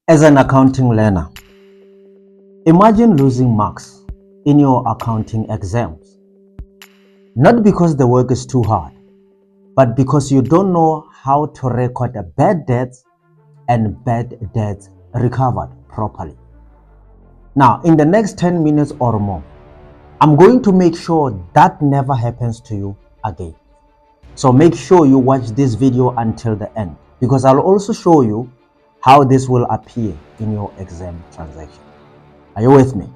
As an accounting learner, imagine losing marks in your accounting exams. Not because the work is too hard, but because you don't know how to record bad debts and bad debts recovered properly. Now, in the next 10 minutes or more, I'm going to make sure that never happens to you again. So make sure you watch this video until the end, because I'll also show you how this will appear in your exam transaction. Are you with me?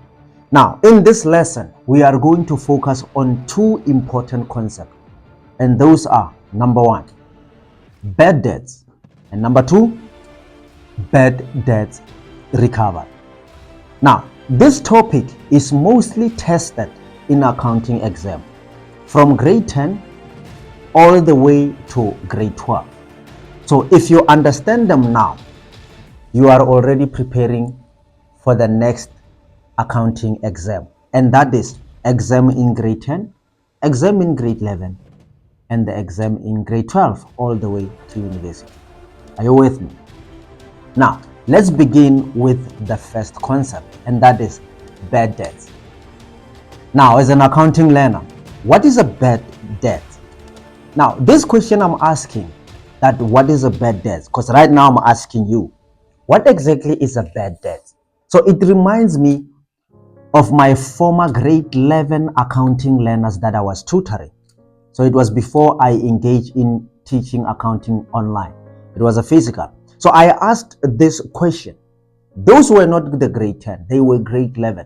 Now, in this lesson, we are going to focus on two important concepts, and those are: number one, bad debts, and number two, bad debts recovered. Now, this topic is mostly tested in accounting exam from grade 10 all the way to grade 12. So if you understand them now, you are already preparing for the next accounting exam, and that is exam in grade 10, exam in grade 11, and the exam in grade 12 all the way to university. Are you with me? Now, let's begin with the first concept, and that is bad debts. Now, as an accounting learner, what is a bad debt? Now, this question I'm asking, that what is a bad debt? Because right now I'm asking you, what exactly is a bad debt? So it reminds me of my former grade 11 accounting learners that I was tutoring. So it was before I engaged in teaching accounting online. It was a physical. So I asked this question. Those were not the grade 10, they were grade 11.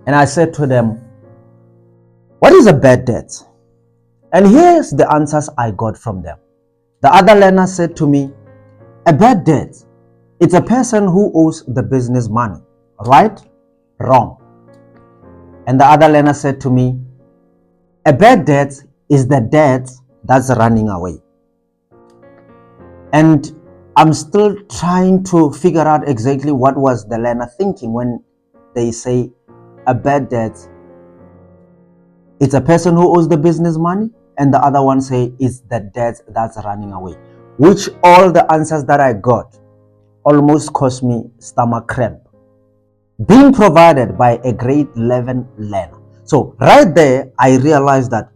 And I said to them, what is a bad debt? And here's the answers I got from them. The other learner said to me, a bad debt, it's a person who owes the business money. Right? Wrong. And the other learner said to me, a bad debt is the debt that's running away. And I'm still trying to figure out exactly what was the learner thinking when they say a bad debt, it's a person who owes the business money, and the other one say it's the debt that's running away. Which all the answers that I got almost caused me stomach cramp, being provided by a grade 11 learner. So right there, I realized that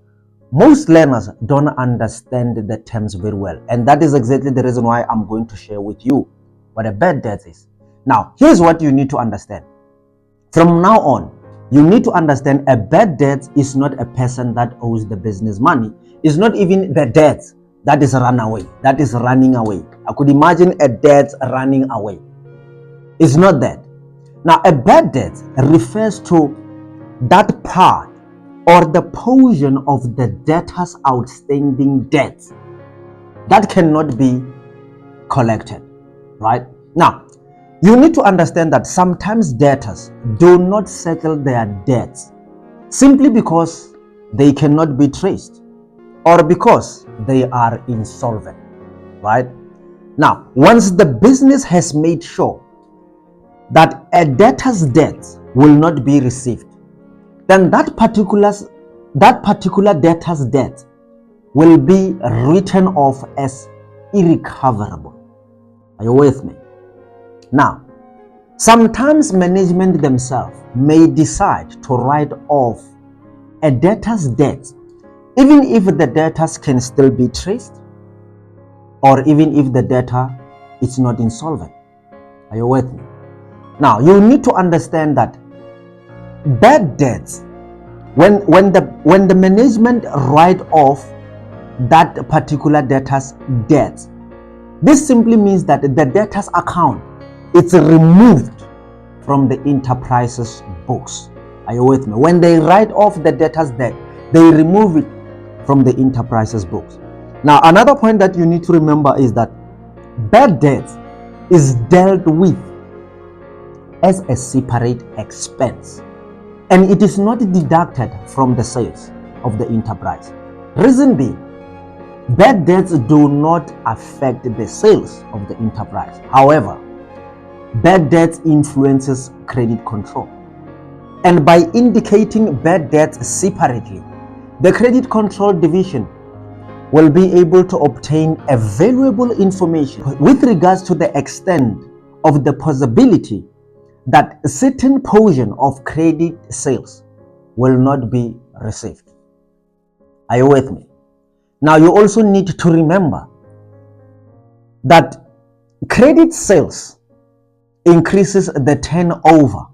most learners don't understand the terms very well. And that is exactly the reason why I'm going to share with you what a bad debt is. Now, here's what you need to understand. From now on, you need to understand a bad debt is not a person that owes the business money. It's not even the debt that is run away, that is running away. I could imagine a debt running away. It's not that. Now, a bad debt refers to that part or the portion of the debtor's outstanding debt that cannot be collected, right? Now, you need to understand that sometimes debtors do not settle their debts simply because they cannot be traced or because they are insolvent, right? Now, once the business has made sure that a debtor's debt will not be received, then that particular debtor's debt will be written off as irrecoverable. Are you with me? Now, sometimes management themselves may decide to write off a debtor's debt, even if the debtors can still be traced, or even if the debtor is not insolvent. Are you with me? Now, you need to understand that bad debts, when the management write off that particular debtor's debt, this simply means that the debtor's account is removed from the enterprise's books. Are you with me? When they write off the debtor's debt, they remove it from the enterprise's books. Now, another point that you need to remember is that bad debt is dealt with as a separate expense, and it is not deducted from the sales of the enterprise. Reason being, bad debts do not affect the sales of the enterprise. However, bad debts influences credit control. And by indicating bad debts separately, the credit control division will be able to obtain a valuable information with regards to the extent of the possibility that a certain portion of credit sales will not be received. Are you with me? Now you also need to remember that credit sales increases the turnover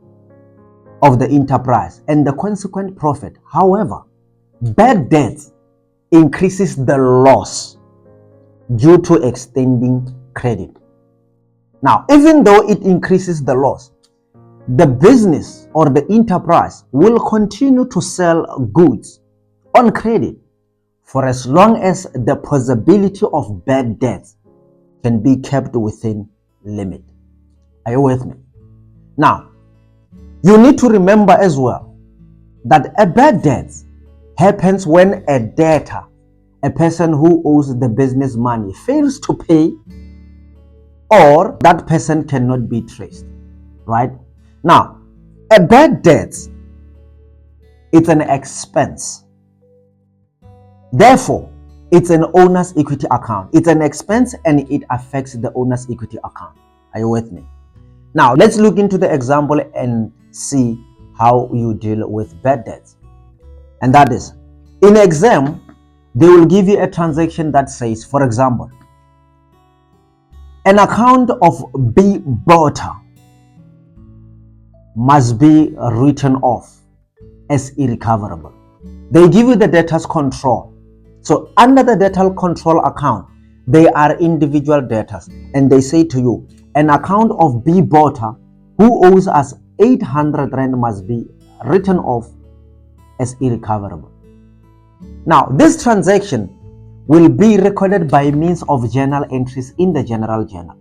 of the enterprise and the consequent profit. However, bad debt increases the loss due to extending credit. Now, even though it increases the loss, the business or the enterprise will continue to sell goods on credit for as long as the possibility of bad debt can be kept within limit. Are you with me? Now, you need to remember as well that a bad debt happens when a debtor, a person who owes the business money, fails to pay, or that person cannot be traced, right? Now, a bad debt, it's an expense. Therefore, it's an owner's equity account. It's an expense and it affects the owner's equity account. Are you with me? Now, let's look into the example and see how you deal with bad debts. And that is, in exam, they will give you a transaction that says, for example, an account of B Butter must be written off as irrecoverable. They give you the debtors control. So under the debtor control account, they are individual debtors, and they say to you, an account of B Butter who owes us 800 Rand must be written off as irrecoverable. Now, this transaction will be recorded by means of journal entries in the general journal.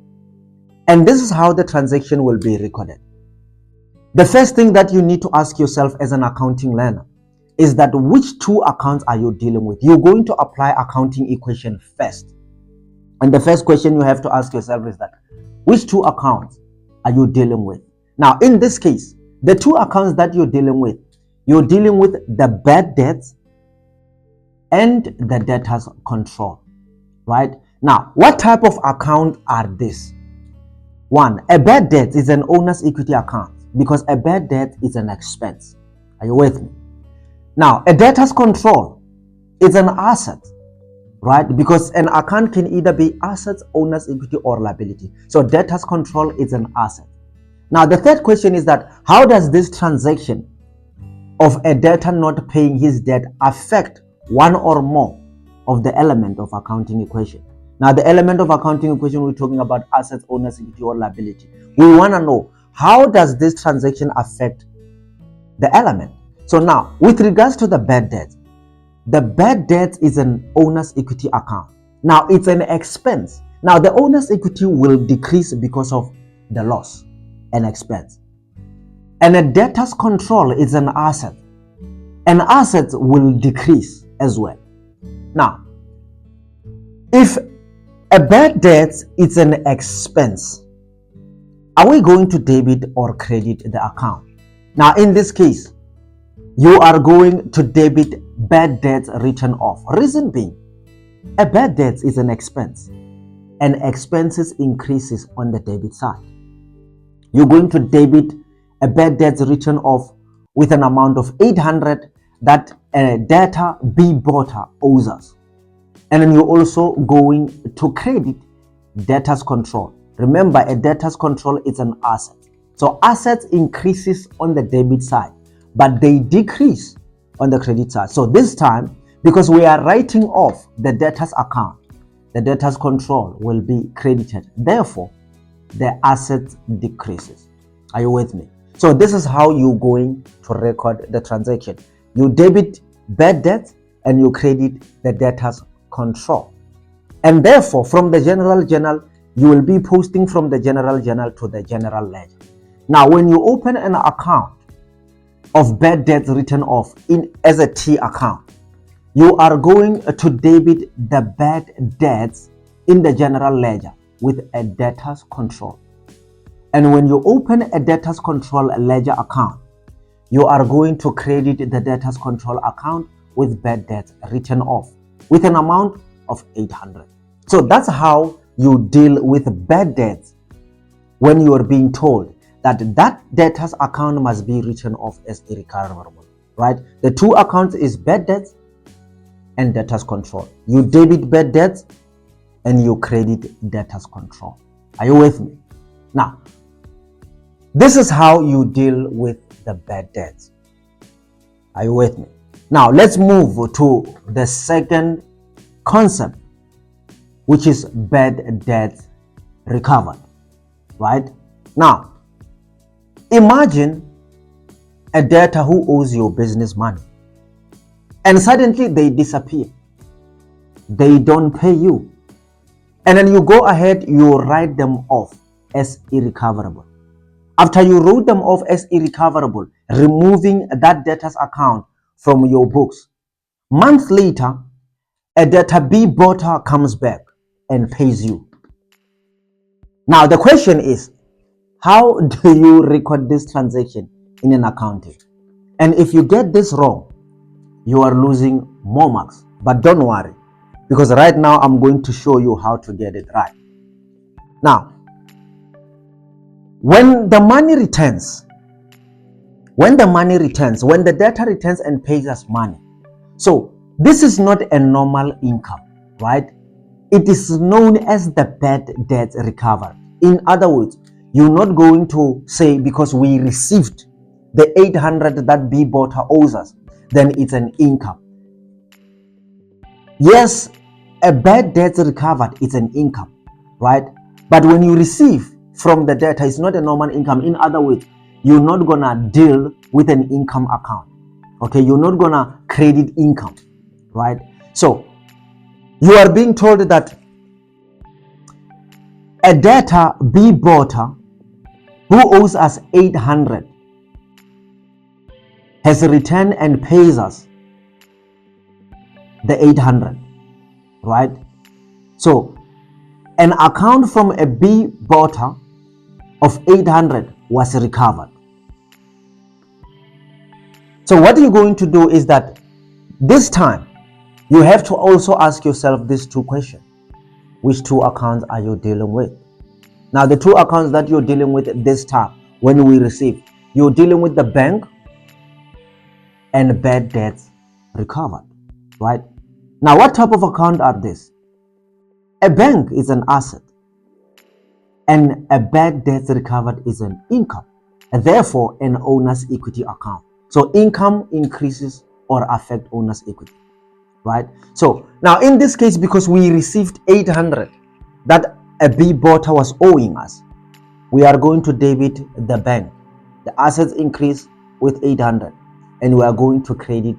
And this is how the transaction will be recorded. The first thing that you need to ask yourself as an accounting learner is that which two accounts are you dealing with? You're going to apply accounting equation first. And the first question you have to ask yourself is that which two accounts are you dealing with? Now, in this case, the two accounts that you're dealing with the bad debts and the debtors control, right? Now, what type of account are these? One, a bad debt is an owner's equity account because a bad debt is an expense. Are you with me? Now, a debtors control is an asset, right? Because an account can either be assets, owner's equity, or liability. So debtors control is an asset. Now, the third question is that how does this transaction of a debtor not paying his debt affect one or more of the element of accounting equation? Now, the element of accounting equation, we're talking about assets, owner's equity, or liability. We want to know, how does this transaction affect the element? So now, with regards to the bad debt is an owner's equity account. Now, it's an expense. Now, the owner's equity will decrease because of the loss and expense. And a debtor's control is an asset. An asset will decrease as well. Now, if a bad debt is an expense, are we going to debit or credit the account? Now, in this case, you are going to debit bad debts written off. Reason being, a bad debt is an expense and expenses increases on the debit side. You're going to debit a bad debt written off with an amount of 800 that a debtor B Butter owes us. And then you're also going to credit debtors control. Remember, a debtors control is an asset. So assets increases on the debit side, but they decrease on the credit side. So this time, because we are writing off the debtors account, the debtors control will be credited. Therefore, the asset decreases. Are you with me? So this is how you're going to record the transaction. You debit bad debt and you credit the debtors control. And therefore, from the general journal, you will be posting from the general journal to the general ledger. Now, when you open an account of bad debts written off as a T account, you are going to debit the bad debts in the general ledger with a debtors control. And when you open a debtors control ledger account, you are going to credit the debtors control account with bad debts written off with an amount of 800. So that's how you deal with bad debts when you are being told that that debtor's account must be written off as irrecoverable, right? The two accounts is bad debts and debtors control. You debit bad debts and you credit debtors control. Are you with me? Now, this is how you deal with the bad debts. Are you with me? Now, let's move to the second concept, which is bad debts recovered, right? Now, imagine a debtor who owes your business money and suddenly they disappear. They don't pay you. And then you go ahead, you write them off as irrecoverable. After you wrote them off as irrecoverable, removing that debtor's account from your books, months later, a debtor B boater comes back and pays you. Now the question is, how do you record this transaction in an accounting? And if you get this wrong, you are losing more marks. But don't worry, because right now I'm going to show you how to get it right. Now, when the debtor returns and pays us money, so this is not a normal income, right? It is known as the bad debts recovered. In other words, you're not going to say because we received the 800 that B boater owes us, then it's an income. Yes, a bad debt recovered is an income, right? But when you receive from the debtor, it's not a normal income. In other words, you're not gonna deal with an income account. Okay, you're not gonna credit income, right? So you are being told that a debtor B boater who owes us 800 has returned and pays us the 800, right? So an account from a B boater of 800 was recovered. So what you're going to do is that this time you have to also ask yourself these two questions. Which two accounts are you dealing with? Now the two accounts that you're dealing with this time when we receive, you're dealing with the bank and bad debts recovered, right? Now what type of account are these? A bank is an asset and a bad debts recovered is an income, and therefore an owner's equity account. So income increases or affect owner's equity, right? So now in this case, because we received 800 that a B boater was owing us, we are going to debit the bank. The assets increase with 800 and we are going to credit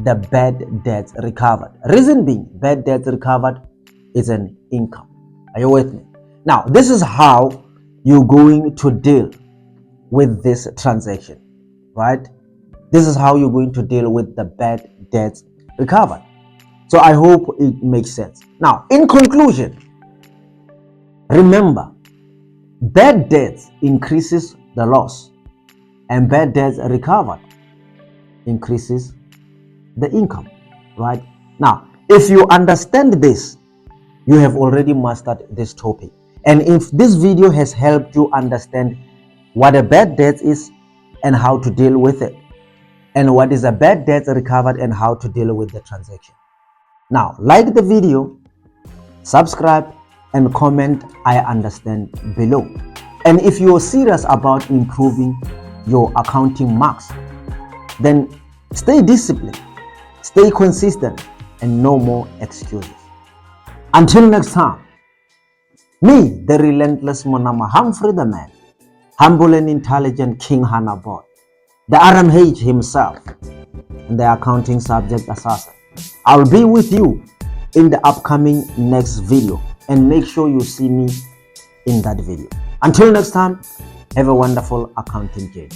the bad debts recovered. Reason being, bad debts recovered is an income. Are you with me? Now, this is how you're going to deal with this transaction, right? This is how you're going to deal with the bad debts recovered. So I hope it makes sense. Now, in conclusion, remember, bad debts increases the loss and bad debts recovered increases the income, right? Now, if you understand this, you have already mastered this topic. And if this video has helped you understand what a bad debt is and how to deal with it, and what is a bad debt recovered and how to deal with the transaction. Now, like the video, subscribe, and comment I understand below. And if you're serious about improving your accounting marks, then stay disciplined, stay consistent, and no more excuses. Until next time, me, the relentless Monama Humphrey the man, humble and intelligent King Hannah, the RMH himself, and the accounting subject assassin. I'll be with you in the upcoming next video, and make sure you see me in that video. Until next time, have a wonderful accounting day.